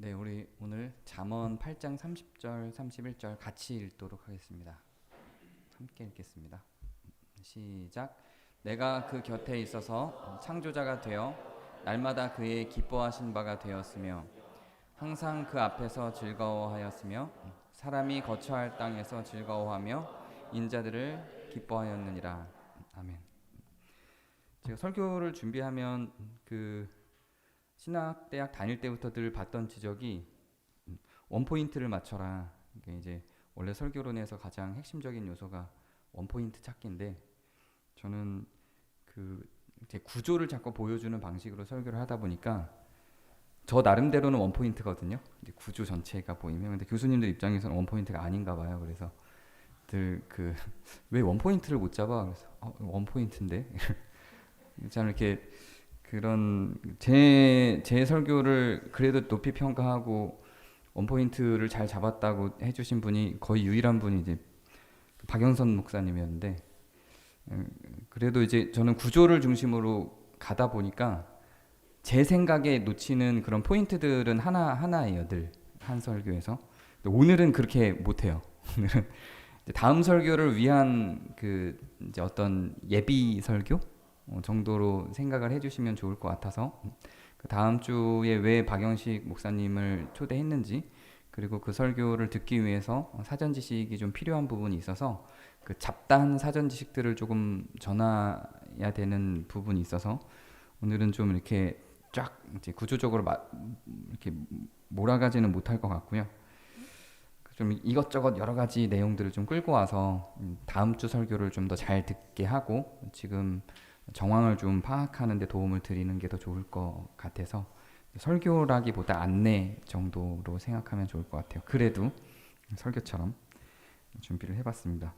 네, 우리 오늘 잠언 8장 30절, 31절 같이 읽도록 하겠습니다. 함께 읽겠습니다. 시작. 내가 그 곁에 있어서 창조자가 되어 날마다 그의 기뻐하신 바가 되었으며 항상 그 앞에서 즐거워하였으며 사람이 거처할 땅에서 즐거워하며 인자들을 기뻐하였느니라. 아멘. 제가 설교를 준비하면 신학대학 다닐 때부터 늘 봤던 지적이 원포인트를 맞춰라. 이게 이제 원래 설교론에서 가장 핵심적인 요소가 원포인트 찾기인데 저는 제 구조를 자꾸 보여주는 방식으로 설교를 하다 보니까 저 나름대로는 원포인트거든요. 이제 구조 전체가 보이면 근데 교수님들 입장에서는 원포인트가 아닌가 봐요. 그래서 늘 왜 원포인트를 못 잡아? 그래서 원포인트인데 저는 이렇게 그런 제 설교를 그래도 높이 평가하고 원포인트를 잘 잡았다고 해주신 분이 거의 유일한 분이 이제 박영선 목사님이었는데 그래도 이제 저는 구조를 중심으로 가다 보니까 제 생각에 놓치는 그런 포인트들은 하나예요. 늘 한 설교에서. 오늘은 그렇게 못해요. 오늘은 다음 설교를 위한 이제 어떤 예비 설교 정도로 생각을 해주시면 좋을 것 같아서 다음 주에 왜 박영식 목사님을 초대했는지 그리고 그 설교를 듣기 위해서 사전 지식이 좀 필요한 부분이 있어서 잡다한 사전 지식들을 조금 전해야 되는 부분이 있어서 오늘은 좀 이렇게 쫙 이제 구조적으로 이렇게 몰아가지는 못할 것 같고요. 좀 이것저것 여러 가지 내용들을 좀 끌고 와서 다음 주 설교를 좀 더 잘 듣게 하고 지금 정황을 좀 파악하는 데 도움을 드리는 게 더 좋을 것 같아서 설교라기보다 안내 정도로 생각하면 좋을 것 같아요. 그래도 설교처럼 준비를 해봤습니다.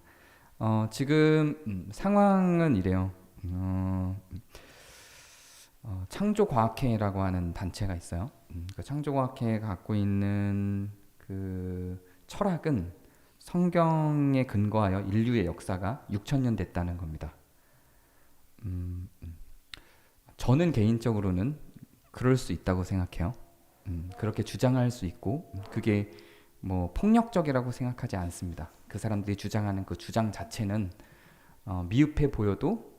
지금 상황은 이래요. 창조과학회라고 하는 단체가 있어요. 그 창조과학회가 갖고 있는 철학은 성경에 근거하여 인류의 역사가 6,000년 됐다는 겁니다. 저는 개인적으로는 그럴 수 있다고 생각해요. 그렇게 주장할 수 있고 그게 뭐 폭력적이라고 생각하지 않습니다. 그 사람들이 주장하는 그 주장 자체는 미흡해 보여도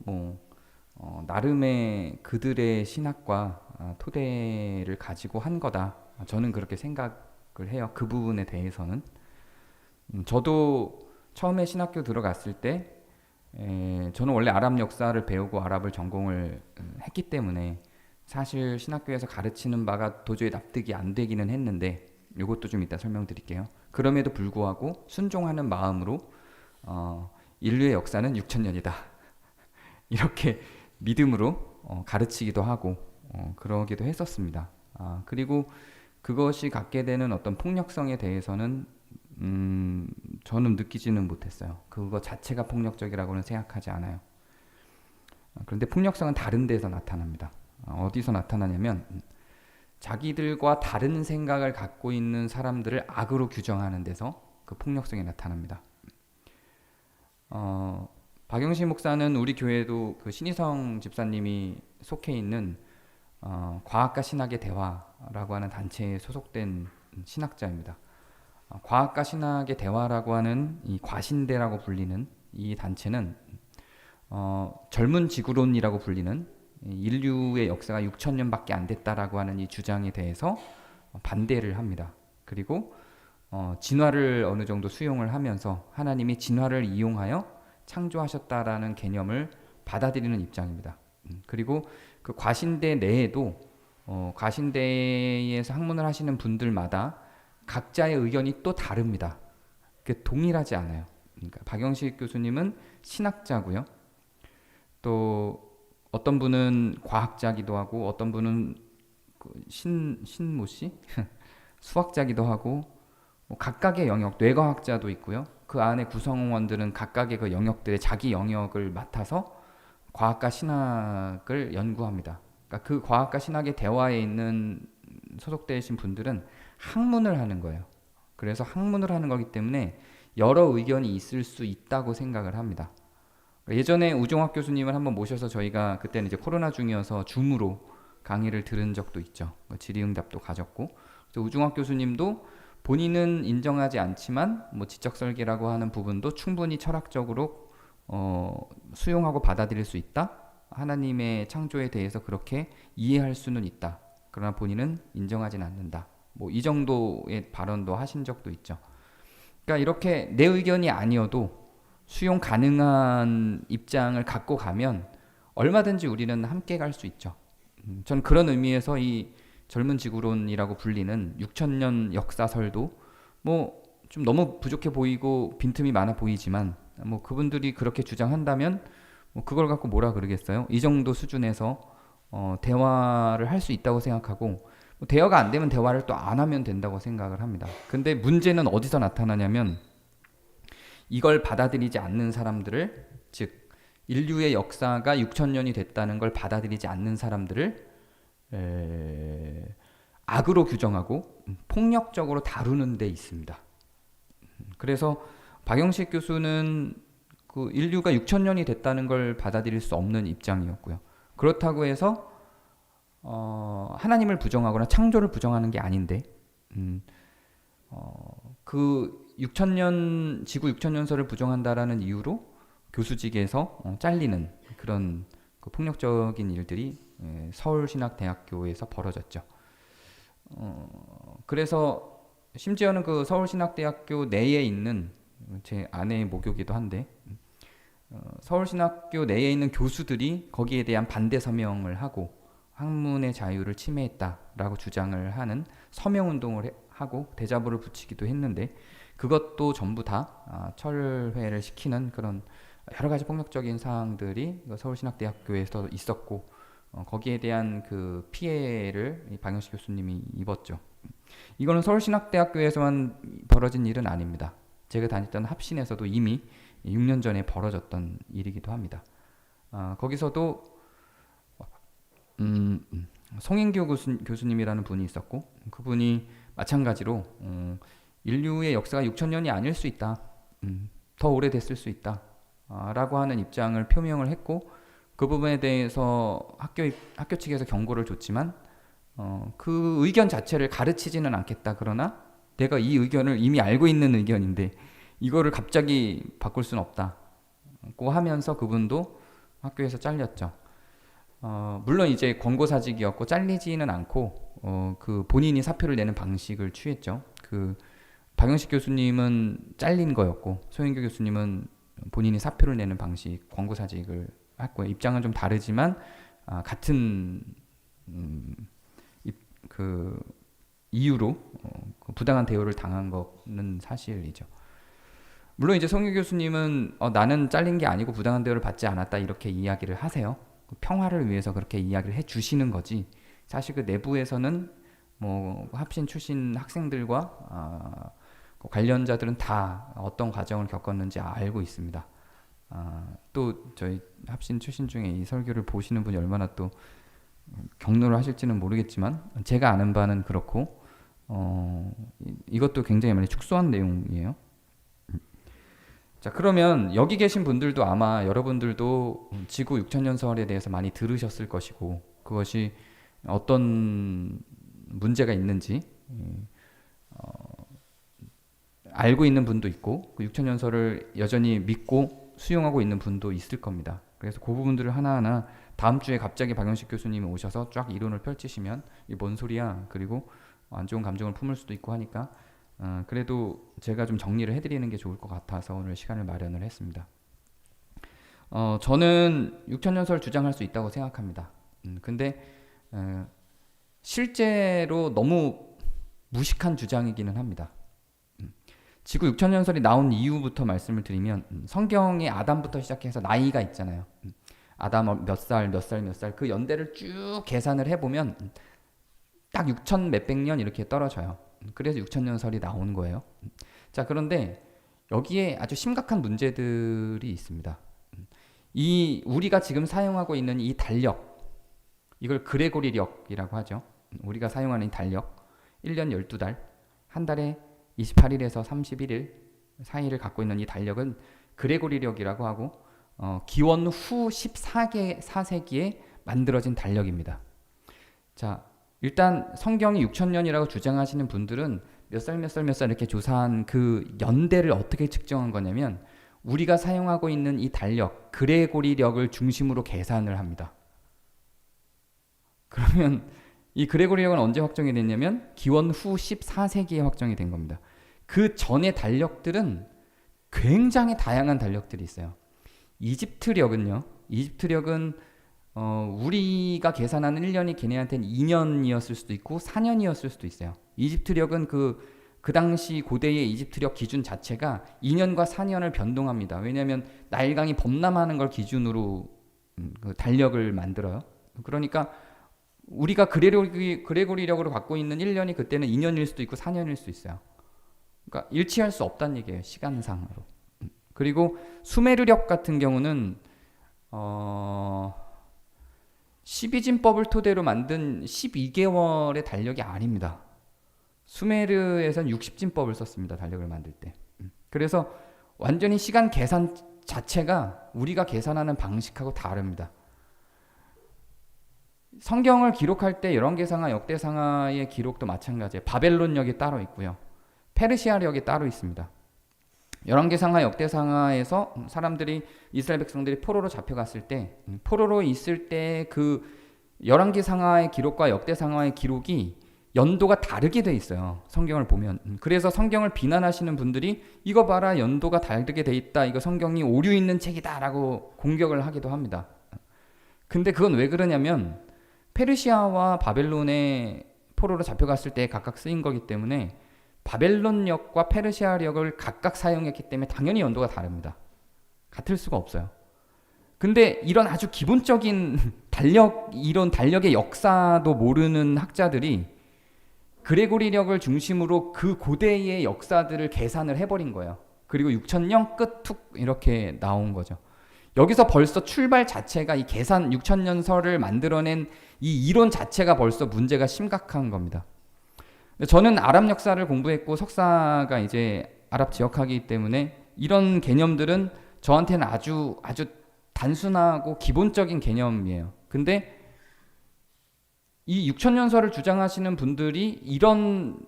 나름의 그들의 신학과 토대를 가지고 한 거다. 저는 그렇게 생각을 해요. 그 부분에 대해서는 저도 처음에 신학교 들어갔을 때 저는 원래 아랍 역사를 배우고 아랍을 전공을 했기 때문에 사실 신학교에서 가르치는 바가 도저히 납득이 안 되기는 했는데 이것도 좀 이따 설명드릴게요. 그럼에도 불구하고 순종하는 마음으로 인류의 역사는 6,000년이다. 이렇게 믿음으로 가르치기도 하고 그러기도 했었습니다. 그리고 그것이 갖게 되는 어떤 폭력성에 대해서는 저는 느끼지는 못했어요. 그거 자체가 폭력적이라고는 생각하지 않아요. 그런데 폭력성은 다른 데서 나타납니다. 어디서 나타나냐면 자기들과 다른 생각을 갖고 있는 사람들을 악으로 규정하는 데서 그 폭력성이 나타납니다. 박영신 목사는 우리 교회도 그 신희성 집사님이 속해 있는 과학과 신학의 대화라고 하는 단체에 소속된 신학자입니다. 과학과 신학의 대화라고 하는 이 과신대라고 불리는 이 단체는 젊은 지구론이라고 불리는 인류의 역사가 6,000년밖에 안 됐다라고 하는 이 주장에 대해서 반대를 합니다. 그리고 진화를 어느 정도 수용을 하면서 하나님이 진화를 이용하여 창조하셨다라는 개념을 받아들이는 입장입니다. 그리고 그 과신대 내에도 과신대에서 학문을 하시는 분들마다 각자의 의견이 또 다릅니다. 동일하지 않아요. 그러니까 박영식 교수님은 신학자고요. 또 어떤 분은 과학자기도 하고 어떤 분은 신모 씨 수학자기도 하고 각각의 영역 뇌과학자도 있고요. 그 안에 구성원들은 각각의 그 영역들의 자기 영역을 맡아서 과학과 신학을 연구합니다. 그러니까 그 과학과 신학의 대화에 있는 소속되신 분들은 학문을 하는 거예요. 그래서 학문을 하는 거기 때문에 여러 의견이 있을 수 있다고 생각을 합니다. 예전에 우종학 교수님을 한번 모셔서 저희가 그때는 이제 코로나 중이어서 줌으로 강의를 들은 적도 있죠. 질의응답도 가졌고, 그래서 우중학 교수님도 본인은 인정하지 않지만 뭐 지적 설계라고 하는 부분도 충분히 철학적으로 수용하고 받아들일 수 있다. 하나님의 창조에 대해서 그렇게 이해할 수는 있다. 그러나 본인은 인정하진 않는다. 뭐 이 정도의 발언도 하신 적도 있죠. 그러니까 이렇게 내 의견이 아니어도 수용 가능한 입장을 갖고 가면 얼마든지 우리는 함께 갈 수 있죠. 전 그런 의미에서 이 젊은 지구론이라고 불리는 6,000년 역사설도 뭐 좀 너무 부족해 보이고 빈틈이 많아 보이지만 뭐 그분들이 그렇게 주장한다면 뭐 그걸 갖고 뭐라 그러겠어요? 이 정도 수준에서 대화를 할 수 있다고 생각하고 뭐 대화가 안 되면 대화를 또 안 하면 된다고 생각을 합니다. 근데 문제는 어디서 나타나냐면 이걸 받아들이지 않는 사람들을, 즉 인류의 역사가 6,000년이 됐다는 걸 받아들이지 않는 사람들을 악으로 규정하고 폭력적으로 다루는 데 있습니다. 그래서 박영식 교수는 그 인류가 6,000년이 됐다는 걸 받아들일 수 없는 입장이었고요. 그렇다고 해서 하나님을 부정하거나 창조를 부정하는 게 아닌데 그 6,000년 지구 6,000년설을 부정한다라는 이유로 교수직에서 잘리는 그런 그 폭력적인 일들이 서울신학대학교에서 벌어졌죠. 그래서 심지어는 그 서울신학대학교 내에 있는 제 아내의 모교기도 한데 서울신학교 내에 있는 교수들이 거기에 대한 반대 서명을 하고 학문의 자유를 침해했다라고 주장을 하는 서명운동을 하고 대자보를 붙이기도 했는데 그것도 전부 다 철회를 시키는 그런 여러 가지 폭력적인 사항들이 서울신학대학교에서 있었고 거기에 대한 그 피해를 박영식 교수님이 입었죠. 이거는 서울신학대학교에서만 벌어진 일은 아닙니다. 제가 다녔던 합신에서도 이미 6년 전에 벌어졌던 일이기도 합니다. 거기서도 송인규 교수님이라는 분이 있었고 그분이 마찬가지로 인류의 역사가 6,000년이 아닐 수 있다. 더 오래됐을 수 있다. 라고 하는 입장을 표명을 했고 그 부분에 대해서 학교 측에서 경고를 줬지만 그 의견 자체를 가르치지는 않겠다. 그러나 내가 이 의견을 이미 알고 있는 의견인데 이거를 갑자기 바꿀 수는 없다고 하면서 그분도 학교에서 잘렸죠. 물론 이제 권고사직이었고 잘리지는 않고 그 본인이 사표를 내는 방식을 취했죠. 그 박영식 교수님은 잘린 거였고 소인규 교수님은 본인이 사표를 내는 방식 권고사직을 했고요. 입장은 좀 다르지만 같은 그 이유로 그 부당한 대우를 당한 거는 사실이죠. 물론 이제 송유 교수님은 나는 잘린 게 아니고 부당한 대우를 받지 않았다 이렇게 이야기를 하세요. 평화를 위해서 그렇게 이야기를 해주시는 거지. 사실 그 내부에서는 뭐 합신 출신 학생들과 관련자들은 다 어떤 과정을 겪었는지 알고 있습니다. 또 저희 합신 출신 중에 이 설교를 보시는 분이 얼마나 또 격려를 하실지는 모르겠지만 제가 아는 바는 그렇고 이것도 굉장히 많이 축소한 내용이에요. 자, 그러면 여기 계신 분들도 아마 여러분들도 지구 6,000년설에 대해서 많이 들으셨을 것이고 그것이 어떤 문제가 있는지 알고 있는 분도 있고 그 6,000년설을 여전히 믿고 수용하고 있는 분도 있을 겁니다. 그래서 그 부분들을 하나하나 다음 주에 갑자기 박영식 교수님이 오셔서 쫙 이론을 펼치시면 이게 뭔 소리야? 그리고 안 좋은 감정을 품을 수도 있고 하니까 그래도 제가 좀 정리를 해드리는 게 좋을 것 같아서 오늘 시간을 마련을 했습니다. 저는 6,000년설 주장할 수 있다고 생각합니다. 근데 실제로 너무 무식한 주장이기는 합니다. 지구 6,000년설이 나온 이유부터 말씀을 드리면 성경에 아담부터 시작해서 나이가 있잖아요. 아담 몇 살 그 연대를 쭉 계산을 해보면 딱 6,000 몇백 년 이렇게 떨어져요. 그래서 6,000년설이 나온 거예요. 자, 그런데 여기에 아주 심각한 문제들이 있습니다. 이 우리가 지금 사용하고 있는 이 달력, 이걸 그레고리력이라고 하죠. 우리가 사용하는 이 달력, 1년 12달, 한 달에 28일에서 31일 사이를 갖고 있는 이 달력은 그레고리력이라고 하고 기원 후 14세기에 만들어진 달력입니다. 자, 일단 성경이 6,000년이라고 주장하시는 분들은 몇 살 몇 살 몇 살 이렇게 조사한 그 연대를 어떻게 측정한 거냐면 우리가 사용하고 있는 이 달력, 그레고리력을 중심으로 계산을 합니다. 그러면 이 그레고리력은 언제 확정이 됐냐면 기원 후 14세기에 확정이 된 겁니다. 그 전의 달력들은 굉장히 다양한 달력들이 있어요. 이집트력은 우리가 계산하는 1년이 걔네한테는 2년이었을 수도 있고 4년이었을 수도 있어요. 이집트력은 그 당시 고대의 이집트력 기준 자체가 2년과 4년을 변동합니다. 왜냐하면 나일강이 범람하는 걸 기준으로 그 달력을 만들어요. 그러니까 우리가 그레고리력으로 갖고 있는 1년이 그때는 2년일 수도 있고 4년일 수도 있어요. 그러니까 일치할 수 없다는 얘기예요. 시간상으로. 그리고 수메르력 같은 경우는 12진법을 토대로 만든 12개월의 달력이 아닙니다. 수메르에선 60진법을 썼습니다. 달력을 만들 때. 그래서 완전히 시간 계산 자체가 우리가 계산하는 방식하고 다릅니다. 성경을 기록할 때 열왕기상하, 역대상하의 기록도 마찬가지예요. 바벨론력이 따로 있고요. 페르시아력이 따로 있습니다. 열왕기상하, 역대상하에서 사람들이 이스라엘 백성들이 포로로 잡혀갔을 때 포로로 있을 때 그 열왕기상하의 기록과 역대상하의 기록이 연도가 다르게 돼 있어요. 성경을 보면. 그래서 성경을 비난하시는 분들이 이거 봐라 연도가 다르게 돼 있다. 이거 성경이 오류 있는 책이다라고 공격을 하기도 합니다. 근데 그건 왜 그러냐면 페르시아와 바벨론에 포로로 잡혀갔을 때 각각 쓰인 거기 때문에 바벨론력과 페르시아력을 각각 사용했기 때문에 당연히 연도가 다릅니다. 같을 수가 없어요. 근데 이런 아주 기본적인 이런 달력의 역사도 모르는 학자들이 그레고리력을 중심으로 그 고대의 역사들을 계산을 해버린 거예요. 그리고 6,000년 끝 툭 이렇게 나온 거죠. 여기서 벌써 출발 자체가 이 계산 6,000년설을 만들어낸 이 이론 자체가 벌써 문제가 심각한 겁니다. 저는 아랍 역사를 공부했고 석사가 이제 아랍 지역학이기 때문에 이런 개념들은 저한테는 아주 단순하고 기본적인 개념이에요. 근데 이 6,000년설을 주장하시는 분들이 이런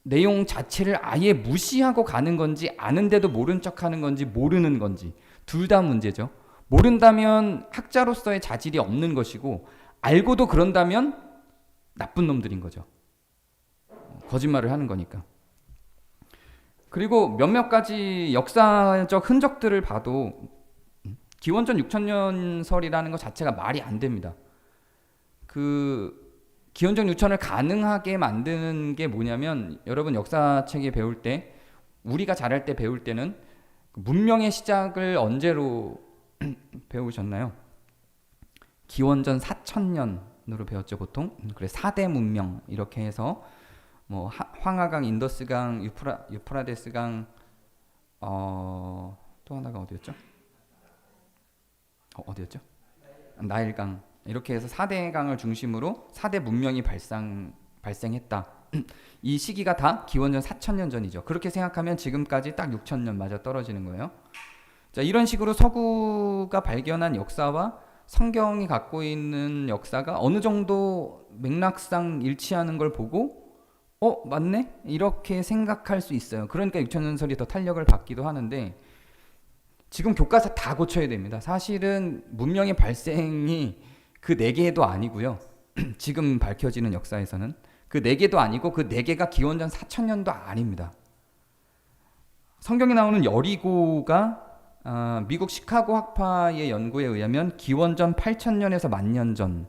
내용 자체를 아예 무시하고 가는 건지 아는데도 모른 척하는 건지 모르는 건지 둘 다 문제죠. 모른다면 학자로서의 자질이 없는 것이고 알고도 그런다면 나쁜 놈들인 거죠. 거짓말을 하는 거니까. 그리고 몇몇 가지 역사적 흔적들을 봐도 기원전 6,000년설이라는 것 자체가 말이 안 됩니다. 기원전 6,000을 가능하게 만드는 게 뭐냐면 여러분 역사책에 배울 때 우리가 잘할 때 배울 때는 문명의 시작을 언제로 배우셨나요? 기원전 4,000년으로 배웠죠 보통. 그래 4대 문명 이렇게 해서 뭐 황하강, 인더스강, 유프라데스강 또 하나가 어디였죠? 어디였죠? 나일강 이렇게 해서 4대 강을 중심으로 4대 문명이 발생했다. 이 시기가 다 기원전 4,000년 전이죠. 그렇게 생각하면 지금까지 딱 6,000년 맞아 떨어지는 거예요. 자, 이런 식으로 서구가 발견한 역사와 성경이 갖고 있는 역사가 어느 정도 맥락상 일치하는 걸 보고 맞네? 이렇게 생각할 수 있어요. 그러니까 6,000년설이 더 탄력을 받기도 하는데 지금 교과서 다 고쳐야 됩니다. 사실은 문명의 발생이 그 4개도 아니고요. 지금 밝혀지는 역사에서는 그 4개도 아니고 그 4개가 기원전 4,000년도 아닙니다. 성경에 나오는 여리고가 미국 시카고 학파의 연구에 의하면 기원전 8,000년에서 10,000년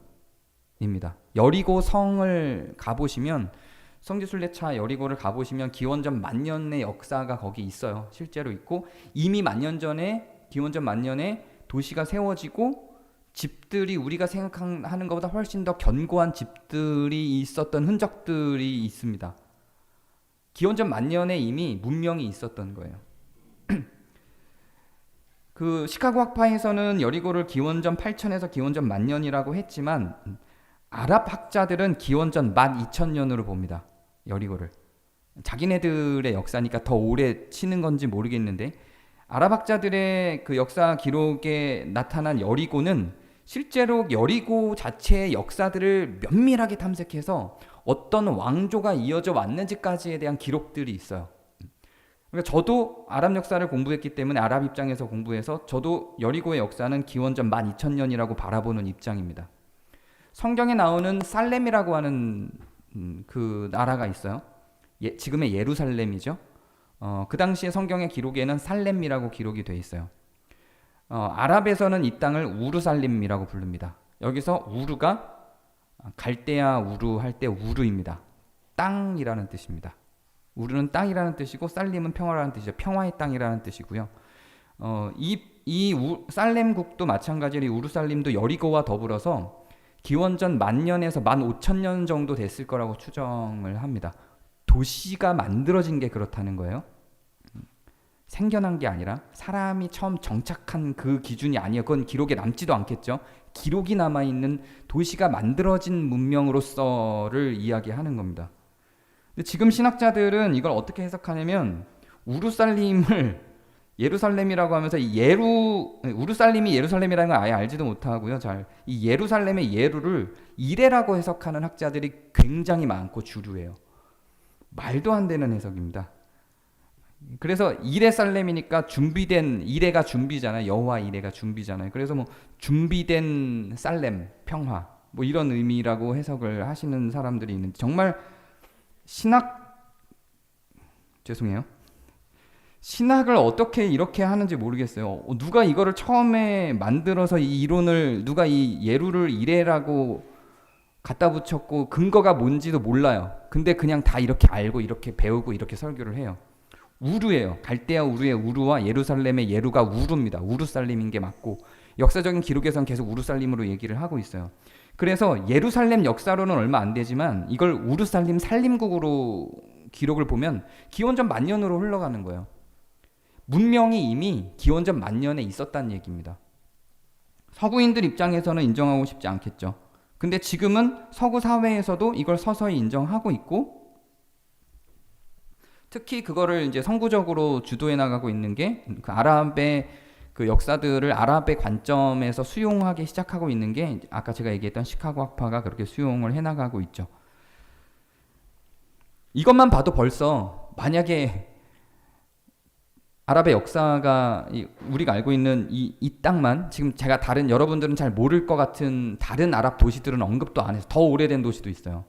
전입니다. 여리고 성을 가보시면 성지순례차 여리고를 가보시면 기원전 10,000년의 역사가 거기 있어요. 실제로 있고 이미 10,000년 전에 기원전 10,000년에 도시가 세워지고 집들이 우리가 생각하는 것보다 훨씬 더 견고한 집들이 있었던 흔적들이 있습니다. 기원전 10,000년에 이미 문명이 있었던 거예요. 그 시카고 학파에서는 여리고를 기원전 8,000에서 기원전 10,000년이라고 했지만 아랍 학자들은 기원전 12,000년으로 봅니다. 여리고를. 자기네들의 역사니까 더 오래 치는 건지 모르겠는데 아랍 학자들의 그 역사 기록에 나타난 여리고는 실제로 여리고 자체의 역사들을 면밀하게 탐색해서 어떤 왕조가 이어져 왔는지까지에 대한 기록들이 있어요. 그러니까 저도 아랍 역사를 공부했기 때문에 아랍 입장에서 공부해서 저도 여리고의 역사는 기원전 12,000년이라고 바라보는 입장입니다. 성경에 나오는 살렘이라고 하는 그 나라가 있어요. 지금의 예루살렘이죠. 그 당시에 성경의 기록에는 살렘이라고 기록이 돼 있어요. 아랍에서는 이 땅을 우르살림이라고 부릅니다. 여기서 우르가 갈대아 우르 할 때 우르입니다. 땅이라는 뜻입니다. 우르는 땅이라는 뜻이고 살림은 평화라는 뜻이죠. 평화의 땅이라는 뜻이고요. 살렘국도 마찬가지로 우르살림도 여리고와 더불어서 기원전 10,000년에서 15,000년 정도 됐을 거라고 추정을 합니다. 도시가 만들어진 게 그렇다는 거예요. 생겨난 게 아니라 사람이 처음 정착한 그 기준이 아니에요. 그건 기록에 남지도 않겠죠. 기록이 남아있는 도시가 만들어진 문명으로서를 이야기하는 겁니다. 근데 지금 신학자들은 이걸 어떻게 해석하냐면 우르살림을 예루살렘이라고 하면서 우르살림이 예루살렘이라는 걸 아예 알지도 못하고요. 이 예루살렘의 예루를 이레라고 해석하는 학자들이 굉장히 많고 주류예요. 말도 안 되는 해석입니다. 그래서 이레살렘이니까 준비된, 이레가 준비잖아요. 여호와 이레가 준비잖아요. 그래서 뭐 준비된 살렘, 평화 뭐 이런 의미라고 해석을 하시는 사람들이 있는데 정말 신학을 어떻게 이렇게 하는지 모르겠어요. 누가 이거를 처음에 만들어서 이 이론을 누가 이 예루를 이레라고 갖다 붙였고 근거가 뭔지도 몰라요. 근데 그냥 다 이렇게 알고 이렇게 배우고 이렇게 설교를 해요. 우르예요. 갈대아 우르의 우르와 예루살렘의 예루가 우르입니다. 우르살림인 게 맞고 역사적인 기록에선 계속 우르살림으로 얘기를 하고 있어요. 그래서 예루살렘 역사로는 얼마 안 되지만 이걸 우르살림 살림국으로 기록을 보면 기원전 10,000년으로 흘러가는 거예요. 문명이 이미 기원전 10,000년에 있었다는 얘기입니다. 서구인들 입장에서는 인정하고 싶지 않겠죠. 근데 지금은 서구 사회에서도 이걸 서서히 인정하고 있고 특히 그거를 이제 선구적으로 주도해 나가고 있는 게 그 아랍의 그 역사들을 아랍의 관점에서 수용하기 시작하고 있는 게 아까 제가 얘기했던 시카고 학파가 그렇게 수용을 해 나가고 있죠. 이것만 봐도 벌써 만약에 아랍의 역사가 우리가 알고 있는 이 땅만 지금 제가 다른 여러분들은 잘 모를 것 같은 다른 아랍 도시들은 언급도 안 해서 더 오래된 도시도 있어요.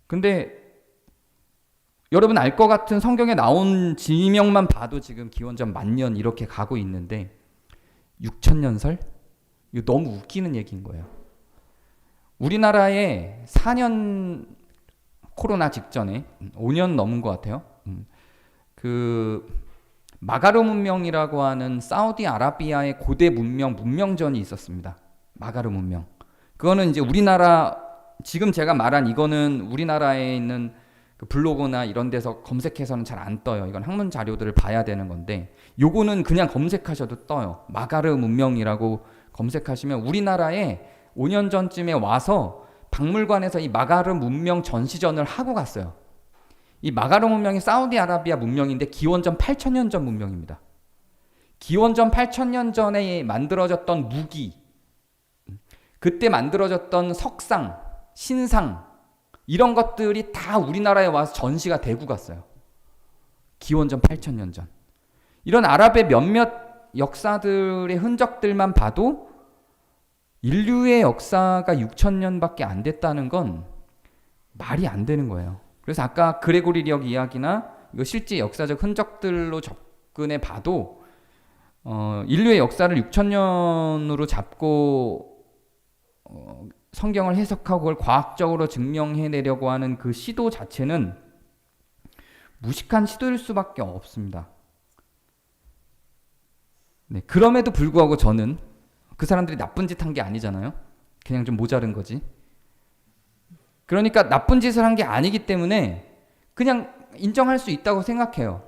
근데 여러분 알 것 같은 성경에 나온 지명만 봐도 지금 기원전 10,000년 이렇게 가고 있는데 6,000년설? 이거 너무 웃기는 얘기인 거예요. 우리나라에 4년 코로나 직전에 5년 넘은 것 같아요. 그 마가르 문명이라고 하는 사우디아라비아의 고대 문명전이 있었습니다. 마가르 문명. 그거는 이제 우리나라 지금 제가 말한 이거는 우리나라에 있는 그 블로그나 이런 데서 검색해서는 잘 안 떠요. 이건 학문 자료들을 봐야 되는 건데 요거는 그냥 검색하셔도 떠요. 마가르 문명이라고 검색하시면 우리나라에 5년 전쯤에 와서 박물관에서 이 마가르 문명 전시전을 하고 갔어요. 이 마가르 문명이 사우디아라비아 문명인데 기원전 8,000년 전 문명입니다. 기원전 8,000년 전에 만들어졌던 무기, 그때 만들어졌던 석상, 신상 이런 것들이 다 우리나라에 와서 전시가 되고 갔어요. 기원전 8,000년 전. 이런 아랍의 몇몇 역사들의 흔적들만 봐도 인류의 역사가 6,000년밖에 안 됐다는 건 말이 안 되는 거예요. 그래서 아까 그레고리력 이야기나 이거 실제 역사적 흔적들로 접근해 봐도 인류의 역사를 6,000년으로 잡고 성경을 해석하고 그걸 과학적으로 증명해내려고 하는 그 시도 자체는 무식한 시도일 수밖에 없습니다. 네, 그럼에도 불구하고 저는 그 사람들이 나쁜 짓 한 게 아니잖아요. 그냥 좀 모자른 거지. 그러니까 나쁜 짓을 한 게 아니기 때문에 그냥 인정할 수 있다고 생각해요.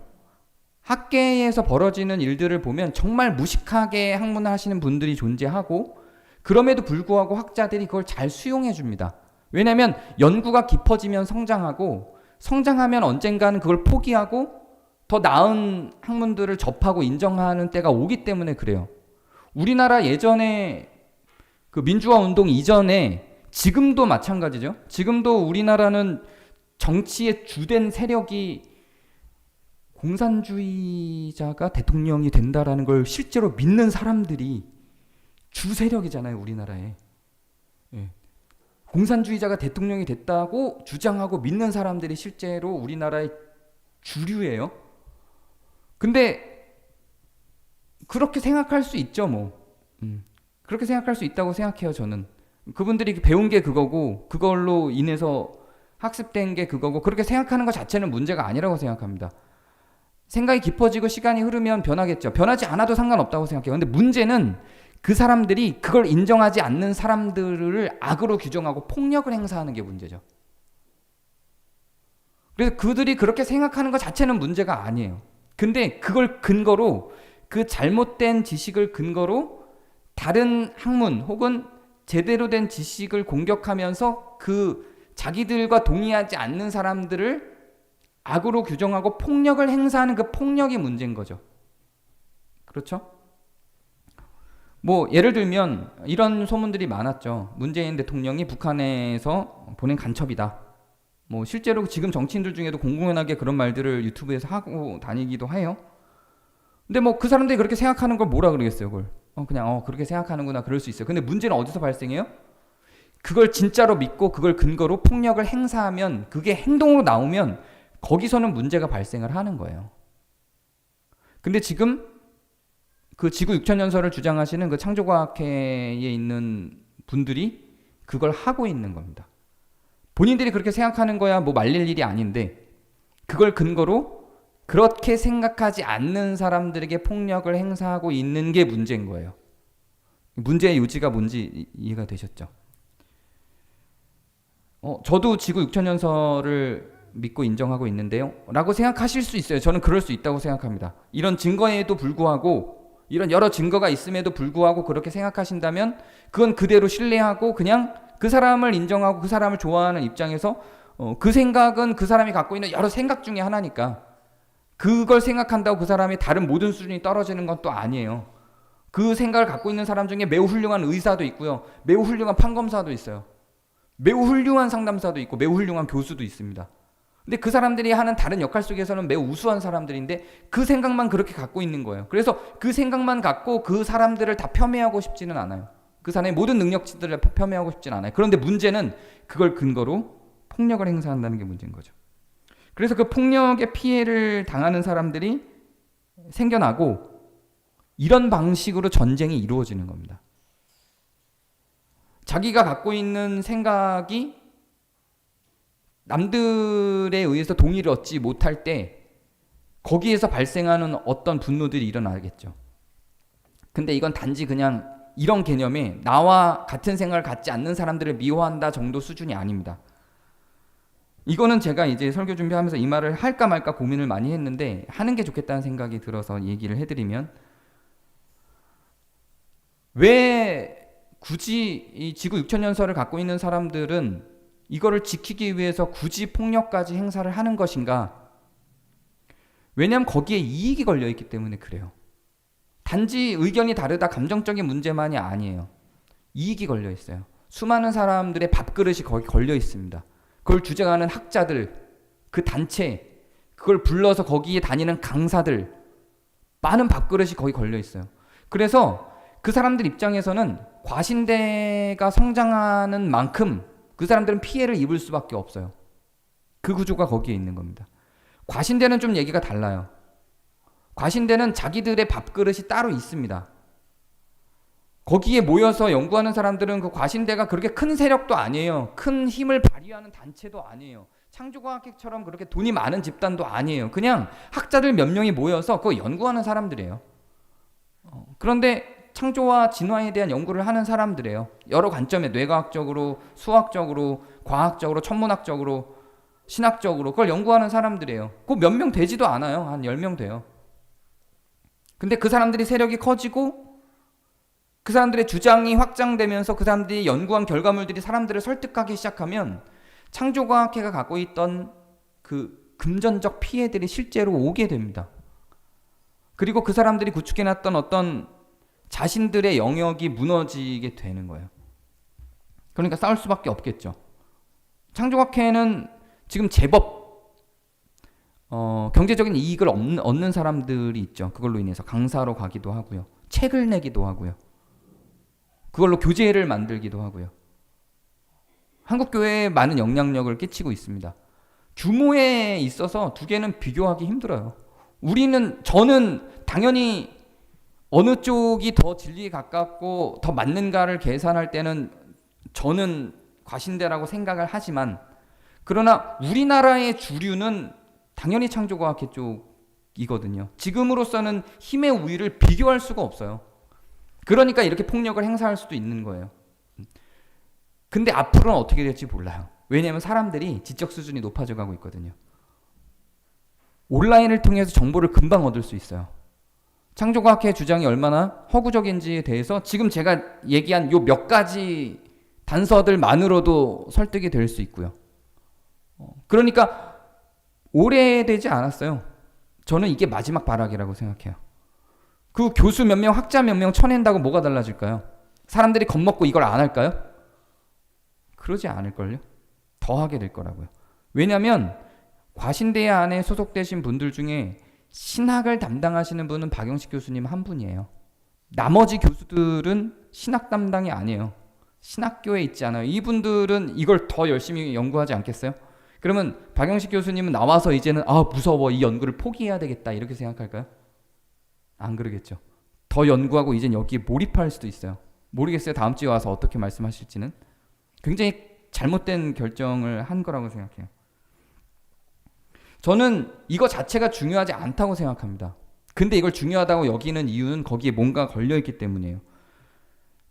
학계에서 벌어지는 일들을 보면 정말 무식하게 학문을 하시는 분들이 존재하고 그럼에도 불구하고 학자들이 그걸 잘 수용해 줍니다. 왜냐하면 연구가 깊어지면 성장하고 성장하면 언젠가는 그걸 포기하고 더 나은 학문들을 접하고 인정하는 때가 오기 때문에 그래요. 우리나라 예전에 그 민주화 운동 이전에 지금도 마찬가지죠. 지금도 우리나라는 정치의 주된 세력이 공산주의자가 대통령이 된다라는 걸 실제로 믿는 사람들이 주 세력이잖아요, 우리나라에. 예. 공산주의자가 대통령이 됐다고 주장하고 믿는 사람들이 실제로 우리나라의 주류예요. 근데 그렇게 생각할 수 있죠, 뭐. 그렇게 생각할 수 있다고 생각해요, 저는. 그분들이 배운 게 그거고 그걸로 인해서 학습된 게 그거고 그렇게 생각하는 것 자체는 문제가 아니라고 생각합니다. 생각이 깊어지고 시간이 흐르면 변하겠죠. 변하지 않아도 상관없다고 생각해요. 근데 문제는 그 사람들이 그걸 인정하지 않는 사람들을 악으로 규정하고 폭력을 행사하는 게 문제죠. 그래서 그들이 그렇게 생각하는 것 자체는 문제가 아니에요. 근데 그걸 근거로 그 잘못된 지식을 근거로 다른 학문 혹은 제대로 된 지식을 공격하면서 그 자기들과 동의하지 않는 사람들을 악으로 규정하고 폭력을 행사하는 그 폭력이 문제인 거죠. 그렇죠? 뭐 예를 들면 이런 소문들이 많았죠. 문재인 대통령이 북한에서 보낸 간첩이다. 뭐 실제로 지금 정치인들 중에도 공공연하게 그런 말들을 유튜브에서 하고 다니기도 해요. 근데 뭐 그 사람들이 그렇게 생각하는 걸 뭐라 그러겠어요, 그걸. 그냥 그렇게 생각하는구나, 그럴 수 있어요. 근데 문제는 어디서 발생해요? 그걸 진짜로 믿고 그걸 근거로 폭력을 행사하면 그게 행동으로 나오면 거기서는 문제가 발생을 하는 거예요. 근데 지금 그 지구 6천년설을 주장하시는 그 창조과학회에 있는 분들이 그걸 하고 있는 겁니다. 본인들이 그렇게 생각하는 거야 뭐 말릴 일이 아닌데 그걸 근거로 그렇게 생각하지 않는 사람들에게 폭력을 행사하고 있는 게 문제인 거예요. 문제의 요지가 뭔지 이해가 되셨죠? 저도 지구 6천년설을 믿고 인정하고 있는데요 라고 생각하실 수 있어요. 저는 그럴 수 있다고 생각합니다. 이런 증거에도 불구하고 이런 여러 증거가 있음에도 불구하고 그렇게 생각하신다면 그건 그대로 신뢰하고 그냥 그 사람을 인정하고 그 사람을 좋아하는 입장에서 그 생각은 그 사람이 갖고 있는 여러 생각 중에 하나니까 그걸 생각한다고 그 사람이 다른 모든 수준이 떨어지는 건 또 아니에요. 그 생각을 갖고 있는 사람 중에 매우 훌륭한 의사도 있고요. 매우 훌륭한 판검사도 있어요. 매우 훌륭한 상담사도 있고 매우 훌륭한 교수도 있습니다. 근데 그 사람들이 하는 다른 역할 속에서는 매우 우수한 사람들인데 그 생각만 그렇게 갖고 있는 거예요. 그래서 그 생각만 갖고 그 사람들을 다 폄훼하고 싶지는 않아요. 그 사람의 모든 능력치들을 폄훼하고 싶지는 않아요. 그런데 문제는 그걸 근거로 폭력을 행사한다는 게 문제인 거죠. 그래서 그 폭력의 피해를 당하는 사람들이 생겨나고 이런 방식으로 전쟁이 이루어지는 겁니다. 자기가 갖고 있는 생각이 남들에 의해서 동의를 얻지 못할 때 거기에서 발생하는 어떤 분노들이 일어나겠죠. 근데 이건 단지 그냥 이런 개념에 나와 같은 생각을 갖지 않는 사람들을 미워한다 정도 수준이 아닙니다. 이거는 제가 이제 설교 준비하면서 이 말을 할까 말까 고민을 많이 했는데 하는 게 좋겠다는 생각이 들어서 얘기를 해드리면 왜 굳이 이 지구 6천년설을 갖고 있는 사람들은 이거를 지키기 위해서 굳이 폭력까지 행사를 하는 것인가? 왜냐하면 거기에 이익이 걸려있기 때문에 그래요. 단지 의견이 다르다 감정적인 문제만이 아니에요. 이익이 걸려있어요. 수많은 사람들의 밥그릇이 거기 걸려있습니다. 그걸 주장하는 학자들, 그 단체, 그걸 불러서 거기에 다니는 강사들, 많은 밥그릇이 거기 걸려있어요. 그래서 그 사람들 입장에서는 과신대가 성장하는 만큼 그 사람들은 피해를 입을 수밖에 없어요. 그 구조가 거기에 있는 겁니다. 과신대는 좀 얘기가 달라요. 과신대는 자기들의 밥그릇이 따로 있습니다. 거기에 모여서 연구하는 사람들은 그 과신대가 그렇게 큰 세력도 아니에요. 큰 힘을 발휘하는 단체도 아니에요. 창조과학회처럼 그렇게 돈이 많은 집단도 아니에요. 그냥 학자들 몇 명이 모여서 그거 연구하는 사람들이에요. 그런데 창조와 진화에 대한 연구를 하는 사람들이에요. 여러 관점에 뇌과학적으로, 수학적으로, 과학적으로, 천문학적으로, 신학적으로 그걸 연구하는 사람들이에요. 그 몇 명 되지도 않아요. 한 10명 돼요. 근데 그 사람들이 세력이 커지고 그 사람들의 주장이 확장되면서 그 사람들이 연구한 결과물들이 사람들을 설득하기 시작하면 창조과학회가 갖고 있던 그 금전적 피해들이 실제로 오게 됩니다. 그리고 그 사람들이 구축해놨던 어떤 자신들의 영역이 무너지게 되는 거예요. 그러니까 싸울 수밖에 없겠죠. 창조학회는 지금 제법 경제적인 이익을 얻는 사람들이 있죠. 그걸로 인해서 강사로 가기도 하고요. 책을 내기도 하고요. 그걸로 교재를 만들기도 하고요. 한국 교회에 많은 영향력을 끼치고 있습니다. 규모에 있어서 두 개는 비교하기 힘들어요. 저는 당연히 어느 쪽이 더 진리에 가깝고 더 맞는가를 계산할 때는 저는 과신대라고 생각을 하지만, 그러나 우리나라의 주류는 당연히 창조과학회 쪽이거든요. 지금으로서는 힘의 우위를 비교할 수가 없어요. 그러니까 이렇게 폭력을 행사할 수도 있는 거예요. 근데 앞으로는 어떻게 될지 몰라요. 왜냐하면 사람들이 지적 수준이 높아져 가고 있거든요. 온라인을 통해서 정보를 금방 얻을 수 있어요. 창조과학회 주장이 얼마나 허구적인지에 대해서 지금 제가 얘기한 요 몇 가지 단서들만으로도 설득이 될 수 있고요. 그러니까 오래되지 않았어요. 저는 이게 마지막 발악이라고 생각해요. 그 교수 몇 명, 학자 몇 명 쳐낸다고 뭐가 달라질까요? 사람들이 겁먹고 이걸 안 할까요? 그러지 않을걸요. 더 하게 될 거라고요. 왜냐하면 과신대회 안에 소속되신 분들 중에 신학을 담당하시는 분은 박영식 교수님 한 분이에요. 나머지 교수들은 신학 담당이 아니에요. 신학교에 있지 않아요. 이분들은 이걸 더 열심히 연구하지 않겠어요? 그러면 박영식 교수님은 나와서 이제는 무서워, 이 연구를 포기해야 되겠다 이렇게 생각할까요? 안 그러겠죠. 더 연구하고 이젠 여기에 몰입할 수도 있어요. 모르겠어요. 다음 주에 와서 어떻게 말씀하실지는. 굉장히 잘못된 결정을 한 거라고 생각해요. 저는 이거 자체가 중요하지 않다고 생각합니다. 근데 이걸 중요하다고 여기는 이유는 거기에 뭔가 걸려있기 때문이에요.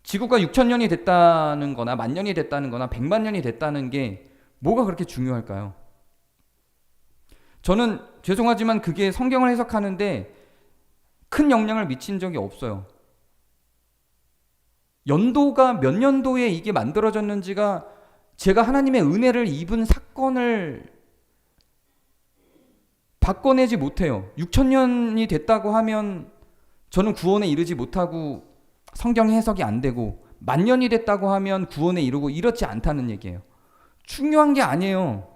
지구가 6,000년이 됐다는 거나 10,000년이 됐다는 거나 100만 년이 됐다는 게 뭐가 그렇게 중요할까요? 저는 죄송하지만 그게 성경을 해석하는데 큰 영향을 미친 적이 없어요. 연도가 몇 년도에 이게 만들어졌는지가 제가 하나님의 은혜를 입은 사건을 바꿔내지 못해요. 6,000년이 됐다고 하면 저는 구원에 이르지 못하고 성경 해석이 안 되고, 10,000년이 됐다고 하면 구원에 이르고 이렇지 않다는 얘기예요. 중요한 게 아니에요.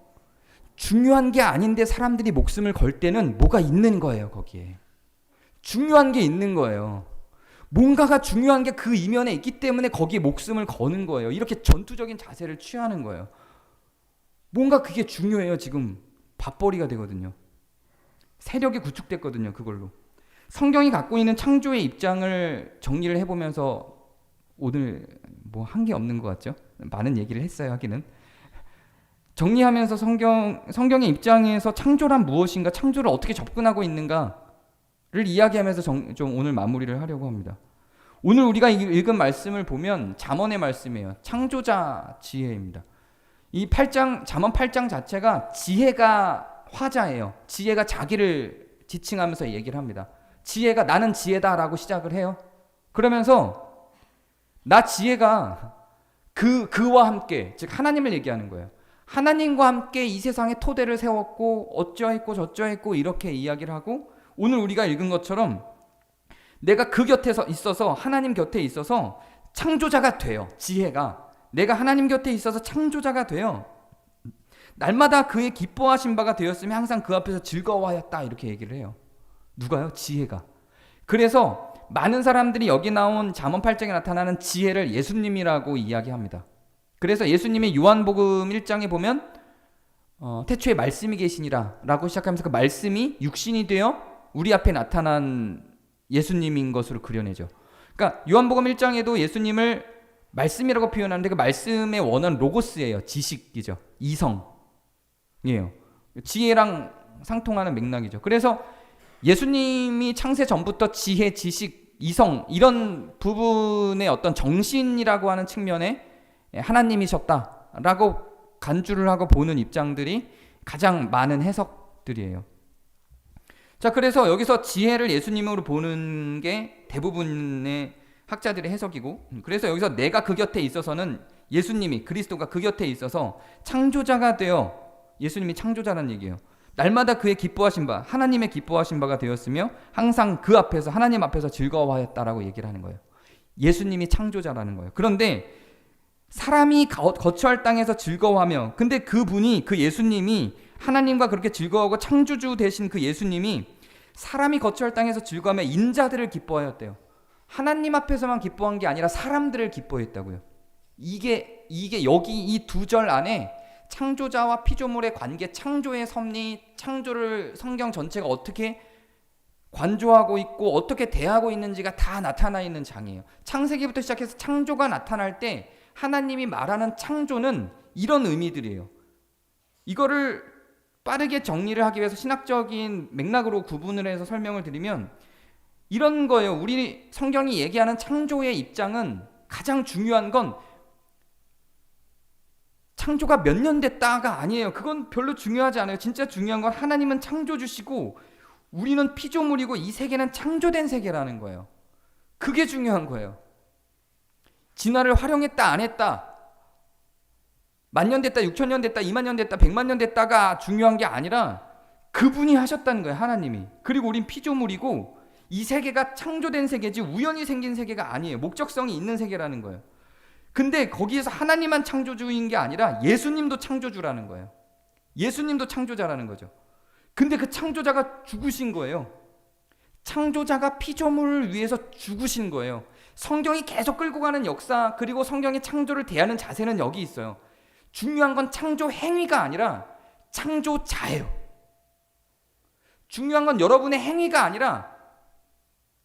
중요한 게 아닌데 사람들이 목숨을 걸 때는 뭐가 있는 거예요. 거기에 중요한 게 있는 거예요. 뭔가가 중요한 게 그 이면에 있기 때문에 거기에 목숨을 거는 거예요. 이렇게 전투적인 자세를 취하는 거예요. 뭔가 그게 중요해요. 지금 밥벌이가 되거든요. 세력이 구축됐거든요. 그걸로. 성경이 갖고 있는 창조의 입장을 정리를 해보면서 오늘 뭐 한 게 없는 것 같죠? 많은 얘기를 했어요. 하기는. 정리하면서 성경의 입장에서 창조란 무엇인가, 창조를 어떻게 접근하고 있는가를 이야기하면서 좀 오늘 마무리를 하려고 합니다. 오늘 우리가 읽은 말씀을 보면 잠언의 말씀이에요. 창조자 지혜입니다. 이 잠언 8장 자체가 지혜가 화자예요. 지혜가 자기를 지칭하면서 얘기를 합니다. 지혜가 나는 지혜다라고 시작을 해요. 그러면서 나 지혜가 그와 함께, 즉 하나님을 얘기하는 거예요. 하나님과 함께 이 세상에 토대를 세웠고 어쩌했고 저쩌했고 이렇게 이야기를 하고, 오늘 우리가 읽은 것처럼 내가 그 곁에 있어서, 하나님 곁에 있어서 창조자가 돼요. 지혜가 내가 하나님 곁에 있어서 창조자가 돼요. 날마다 그의 기뻐하신 바가 되었으며 항상 그 앞에서 즐거워하였다 이렇게 얘기를 해요. 누가요? 지혜가. 그래서 많은 사람들이 여기 나온 잠언 8장에 나타나는 지혜를 예수님이라고 이야기합니다. 그래서 예수님의 요한복음 1장에 보면 태초에 말씀이 계시니라 라고 시작하면서 그 말씀이 육신이 되어 우리 앞에 나타난 예수님인 것으로 그려내죠. 그러니까 요한복음 1장에도 예수님을 말씀이라고 표현하는데 그 말씀의 원어는 로고스예요. 지식이죠. 이성이에요. 지혜랑 상통하는 맥락이죠. 그래서 예수님이 창세 전부터 지혜, 지식, 이성 이런 부분의 어떤 정신이라고 하는 측면에 하나님이셨다라고 간주를 하고 보는 입장들이 가장 많은 해석들이에요. 자, 그래서 여기서 지혜를 예수님으로 보는 게 대부분의 학자들의 해석이고, 그래서 여기서 내가 그 곁에 있어서는 예수님이, 그리스도가 그 곁에 있어서 창조자가 되어, 예수님이 창조자라는 얘기예요. 날마다 그의 기뻐하신 바, 하나님의 기뻐하신 바가 되었으며 항상 그 앞에서, 하나님 앞에서 즐거워하였다라고 얘기를 하는 거예요. 예수님이 창조자라는 거예요. 그런데 사람이 거처할 땅에서 즐거워하며, 근데 그분이, 그 예수님이, 하나님과 그렇게 즐거워하고 창조주 되신 그 예수님이 사람이 거처할 땅에서 즐거워하며 인자들을 기뻐하였대요. 하나님 앞에서만 기뻐한 게 아니라 사람들을 기뻐했다고요. 이게 여기 이 두 절 안에 창조자와 피조물의 관계, 창조의 섭리, 창조를 성경 전체가 어떻게 관조하고 있고 어떻게 대하고 있는지가 다 나타나 있는 장이에요. 창세기부터 시작해서 창조가 나타날 때 하나님이 말하는 창조는 이런 의미들이에요. 이거를 빠르게 정리를 하기 위해서 신학적인 맥락으로 구분을 해서 설명을 드리면 이런 거예요. 우리 성경이 얘기하는 창조의 입장은 가장 중요한 건 창조가 몇 년 됐다가 아니에요. 그건 별로 중요하지 않아요. 진짜 중요한 건 하나님은 창조주시고 우리는 피조물이고 이 세계는 창조된 세계라는 거예요. 그게 중요한 거예요. 진화를 활용했다 안 했다, 만년 됐다, 6천년 됐다, 2만년 됐다, 100만년 됐다가 중요한 게 아니라 그분이 하셨다는 거예요. 하나님이. 그리고 우린 피조물이고 이 세계가 창조된 세계지 우연히 생긴 세계가 아니에요. 목적성이 있는 세계라는 거예요. 근데 거기에서 하나님만 창조주인 게 아니라 예수님도 창조주라는 거예요. 예수님도 창조자라는 거죠. 근데 그 창조자가 죽으신 거예요. 창조자가 피조물을 위해서 죽으신 거예요. 성경이 계속 끌고 가는 역사, 그리고 성경이 창조를 대하는 자세는 여기 있어요. 중요한 건 창조 행위가 아니라 창조자예요. 중요한 건 여러분의 행위가 아니라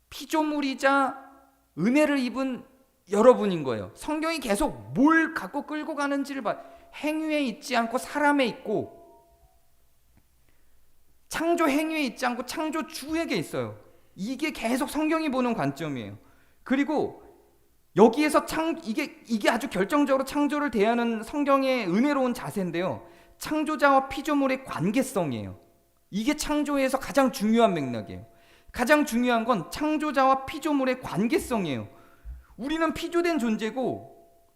피조물이자 은혜를 입은 여러분인 거예요. 성경이 계속 뭘 갖고 끌고 가는지를 봐. 행위에 있지 않고 사람에 있고, 창조 행위에 있지 않고 창조주에게 있어요. 이게 계속 성경이 보는 관점이에요. 그리고 여기에서 이게 아주 결정적으로 창조를 대하는 성경의 은혜로운 자세인데요. 창조자와 피조물의 관계성이에요. 이게 창조에서 가장 중요한 맥락이에요. 가장 중요한 건 창조자와 피조물의 관계성이에요. 우리는 피조된 존재고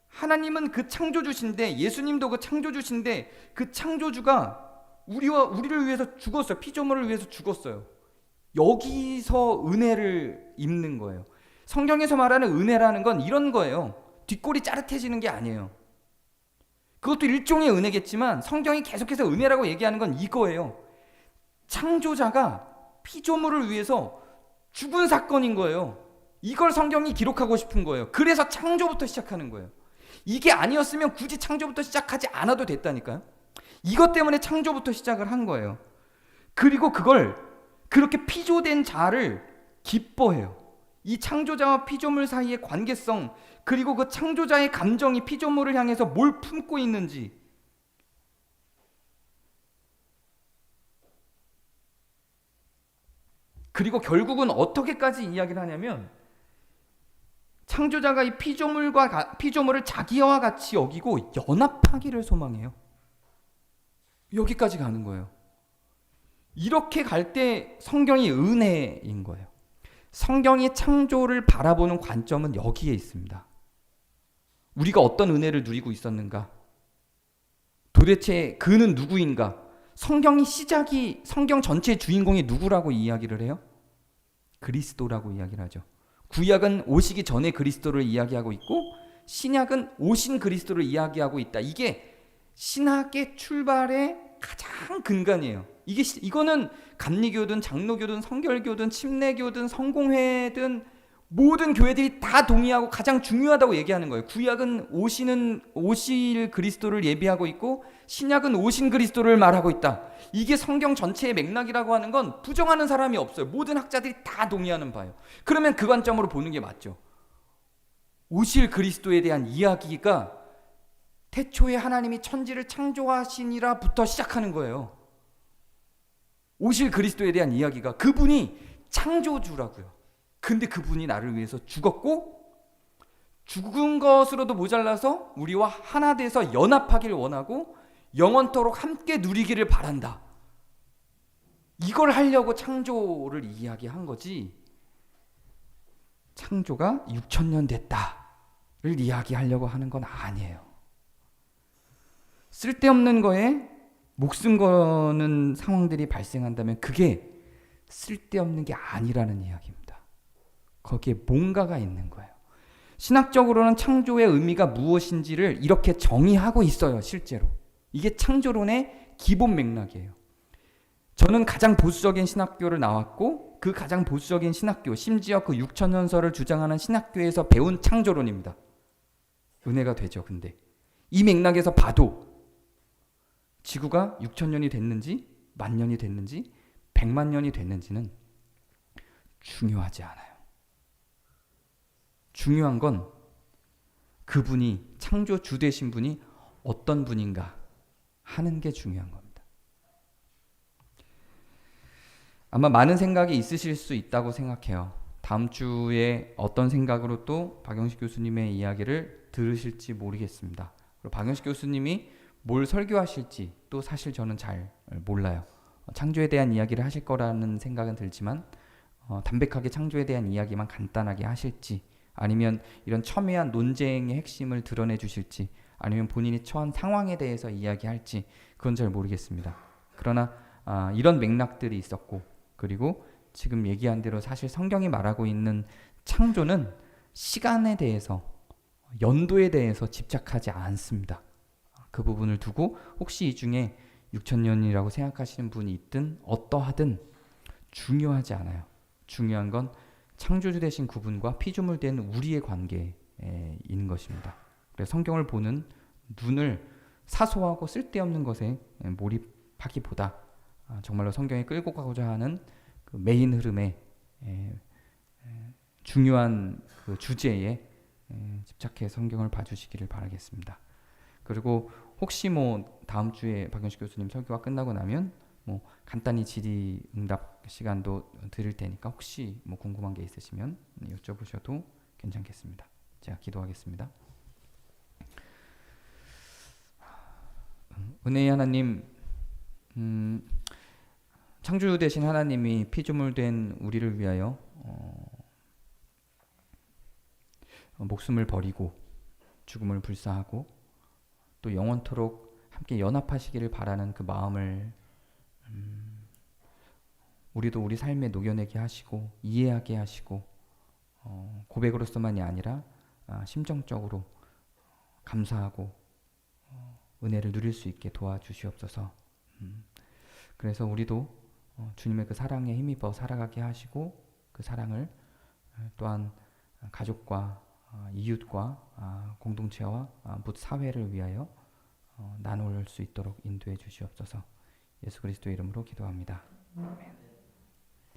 하나님은 그 창조주신데, 예수님도 그 창조주신데, 그 창조주가 우리를 위해서 죽었어요. 피조물을 위해서 죽었어요. 여기서 은혜를 입는 거예요. 성경에서 말하는 은혜라는 건 이런 거예요. 뒷골이 짜릿해지는 게 아니에요. 그것도 일종의 은혜겠지만 성경이 계속해서 은혜라고 얘기하는 건 이거예요. 창조자가 피조물을 위해서 죽은 사건인 거예요. 이걸 성경이 기록하고 싶은 거예요. 그래서 창조부터 시작하는 거예요. 이게 아니었으면 굳이 창조부터 시작하지 않아도 됐다니까요. 이것 때문에 창조부터 시작을 한 거예요. 그리고 그걸 그렇게 피조된 자를 기뻐해요. 이 창조자와 피조물 사이의 관계성, 그리고 그 창조자의 감정이 피조물을 향해서 뭘 품고 있는지, 그리고 결국은 어떻게까지 이야기를 하냐면 창조자가 이 피조물을 자기와 같이 여기고 연합하기를 소망해요. 여기까지 가는 거예요. 이렇게 갈 때 성경이 은혜인 거예요. 성경이 창조를 바라보는 관점은 여기에 있습니다. 우리가 어떤 은혜를 누리고 있었는가? 도대체 그는 누구인가? 성경 전체의 주인공이 누구라고 이야기를 해요? 그리스도라고 이야기를 하죠. 구약은 오시기 전에 그리스도를 이야기하고 있고 신약은 오신 그리스도를 이야기하고 있다. 이게 신학의 출발의 가장 근간이에요. 이거는 감리교든 장로교든 성결교든 침례교든 성공회든 모든 교회들이 다 동의하고 가장 중요하다고 얘기하는 거예요. 구약은 오실 그리스도를 예비하고 있고 신약은 오신 그리스도를 말하고 있다. 이게 성경 전체의 맥락이라고 하는 건 부정하는 사람이 없어요. 모든 학자들이 다 동의하는 바예요. 그러면 그 관점으로 보는 게 맞죠. 오실 그리스도에 대한 이야기가 태초에 하나님이 천지를 창조하시니라부터 시작하는 거예요. 오실 그리스도에 대한 이야기가 그분이 창조주라고요. 근데 그분이 나를 위해서 죽었고 죽은 것으로도 모자라서 우리와 하나 돼서 연합하기를 원하고 영원토록 함께 누리기를 바란다. 이걸 하려고 창조를 이야기한 거지, 창조가 6,000년 됐다를 이야기하려고 하는 건 아니에요. 쓸데없는 거에 목숨 거는 상황들이 발생한다면 그게 쓸데없는 게 아니라는 이야기입니다. 거기에 뭔가가 있는 거예요. 신학적으로는 창조의 의미가 무엇인지를 이렇게 정의하고 있어요. 실제로. 이게 창조론의 기본 맥락이에요. 저는 가장 보수적인 신학교를 나왔고 그 가장 보수적인 신학교, 심지어 그 6천년설을 주장하는 신학교에서 배운 창조론입니다. 은혜가 되죠. 근데 이 맥락에서 봐도 지구가 6천년이 됐는지 만년이 됐는지 100만 년이 됐는지는 중요하지 않아요. 중요한 건 그분이 창조 주 되신 분이 어떤 분인가 하는 게 중요한 겁니다. 아마 많은 생각이 있으실 수 있다고 생각해요. 다음 주에 어떤 생각으로 또 박영식 교수님의 이야기를 들으실지 모르겠습니다. 그리고 박영식 교수님이 뭘 설교하실지 또 사실 저는 잘 몰라요. 창조에 대한 이야기를 하실 거라는 생각은 들지만 담백하게 창조에 대한 이야기만 간단하게 하실지 아니면 이런 첨예한 논쟁의 핵심을 드러내 주실지 아니면 본인이 처한 상황에 대해서 이야기할지 그건 잘 모르겠습니다. 그러나 이런 맥락들이 있었고 그리고 지금 얘기한 대로 사실 성경이 말하고 있는 창조는 시간에 대해서 연도에 대해서 집착하지 않습니다. 그 부분을 두고 혹시 이 중에 6천년이라고 생각하시는 분이 있든 어떠하든 중요하지 않아요. 중요한 건 창조주 되신 그분과 피조물된 우리의 관계인 것입니다. 그래서 성경을 보는 눈을 사소하고 쓸데없는 것에 몰입하기보다 정말로 성경에 끌고 가고자 하는 그 메인 흐름에 중요한 그 주제에 집착해 성경을 봐주시기를 바라겠습니다. 그리고 혹시 뭐 다음 주에 박영식 교수님 설교가 끝나고 나면 뭐 간단히 질의응답 시간도 드릴 테니까 혹시 뭐 궁금한 게 있으시면 여쭤보셔도 괜찮겠습니다. 제가 기도하겠습니다. 은혜의 하나님, 창조 되신 하나님이 피조물 된 우리를 위하여 목숨을 버리고 죽음을 불사하고 또 영원토록 함께 연합하시기를 바라는 그 마음을 우리도 우리 삶에 녹여내게 하시고 이해하게 하시고 고백으로서만이 아니라 심정적으로 감사하고 은혜를 누릴 수 있게 도와주시옵소서. 그래서 우리도 주님의 그 사랑에 힘입어 살아가게 하시고 그 사랑을 또한 가족과 이웃과 공동체와 묻 사회를 위하여 나눌 수 있도록 인도해 주시옵소서. 예수 그리스도의 이름으로 기도합니다. 아멘.